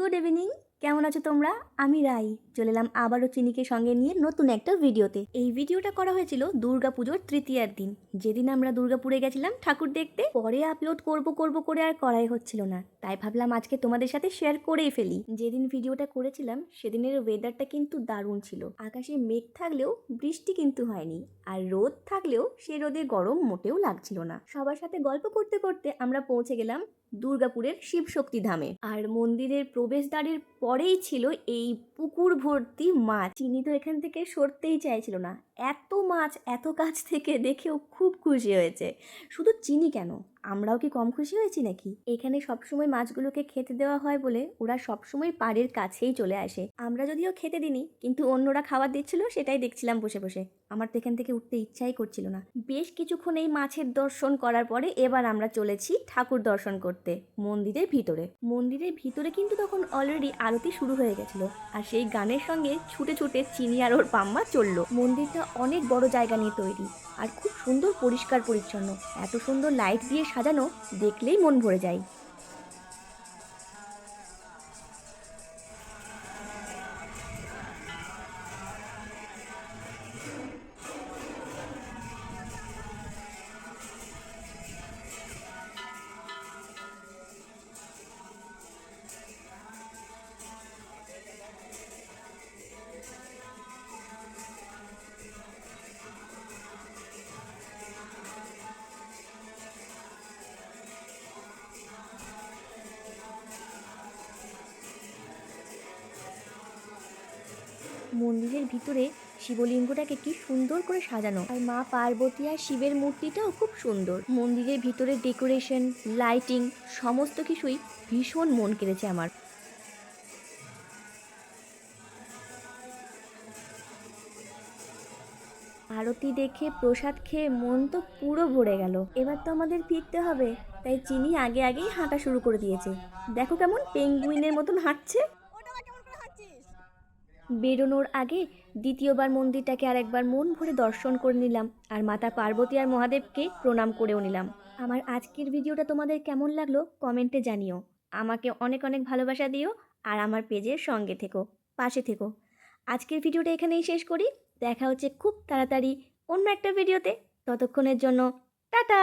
Good evening, কেমন আছো তোমরা? আমি রাই চলে এলাম আবারও চিনিকে সঙ্গে নিয়ে নতুন একটা ভিডিওতে। এই ভিডিওটা করা হয়েছিল দুর্গাপুজোর তৃতীয়ার দিন, যেদিন আমরা দুর্গাপুরে গেছিলাম ঠাকুর দেখতে। পরে আপলোড করব করে আর করাই হচ্ছিল না, তাই ভাবলাম আজকে তোমাদের সাথে শেয়ার করেই ফেলি। যেদিন ভিডিওটা করেছিলাম সেদিনের ওয়েদারটা কিন্তু দারুণ ছিল। আকাশে মেঘ থাকলেও বৃষ্টি কিন্তু হয়নি, আর রোদ থাকলেও সে রোদে গরম মোটেও লাগছিল না। সবার সাথে গল্প করতে করতে আমরা পৌঁছে গেলাম দুর্গাপুরের শিবশক্তি ধামে। আর মন্দিরের প্রবেশদ্বারের পরেই ছিল এই পুকুর ভর্তি মাছ। চিনি তো এখান থেকে সরতেই চাইছিল না, এত মাছ এত কাছ থেকে দেখেও খুব খুশি হয়েছে। শুধু চিনি কেন, আমরাও কি কম খুশি হয়েছি নাকি? এখানে সবসময় মাছগুলোকে খেতে দেওয়া হয় বলে ওরা সবসময় পাড়ের কাছেই চলে আসে। আমরা যদিও খেতে দিইনি, কিন্তু অন্যরা খাবার দিচ্ছিল, সেটাই দেখছিলাম বসে বসে। আমার তো এখান থেকে উঠতে ইচ্ছাই করছিল না। বেশ কিছুক্ষণ এই মাছের দর্শন করার পরে এবার আমরা চলেছি ঠাকুর দর্শন করতে মন্দিরের ভিতরে। মন্দিরের ভিতরে কিন্তু তখন অলরেডি আরতি শুরু হয়ে গেছিল, আর সেই গানের সঙ্গে ছুটে ছুটে চিনি আর ওর পাম্মা চললো। মন্দিরটা অনেক বড় জায়গা নিয়ে তৈরি, আর খুব সুন্দর পরিষ্কার পরিচ্ছন্ন। এত সুন্দর লাইট দিয়ে সাজানো, দেখলেই মন ভরে যায়। মন্দিরের ভিতরে শিবলিঙ্গটাকে কি সুন্দর করে সাজানো, আর মা পার্বতী আর শিবের মূর্তিটাও খুব সুন্দর। মন্দিরের ভিতরে ডেকোরেশন, লাইটিং সমস্ত কিছুই ভীষণ মন কেড়েছে আমার। আরতি দেখে প্রসাদ খেয়ে মন তো পুরো ভরে গেল। এবার তো আমাদের ফিরতে হবে, তাই চিনি আগে আগেই হাঁটা শুরু করে দিয়েছে। দেখো কেমন পেঙ্গুইনের মতন হাঁটছে। বেরোনোর আগে দ্বিতীয়বার মন্দিরটাকে আরেকবার মন ভরে দর্শন করে নিলাম, আর মাতা পার্বতী আর মহাদেবকে প্রণাম করেও নিলাম। আমার আজকের ভিডিওটা তোমাদের কেমন লাগলো কমেন্টে জানিও। আমাকে অনেক অনেক ভালোবাসা দিও, আর আমার পেজের সঙ্গে থেকো, পাশে থেকো। আজকের ভিডিওটা এখানেই শেষ করি। দেখা হচ্ছে খুব তাড়াতাড়ি অন্য একটা ভিডিওতে। ততক্ষণের জন্য টাটা।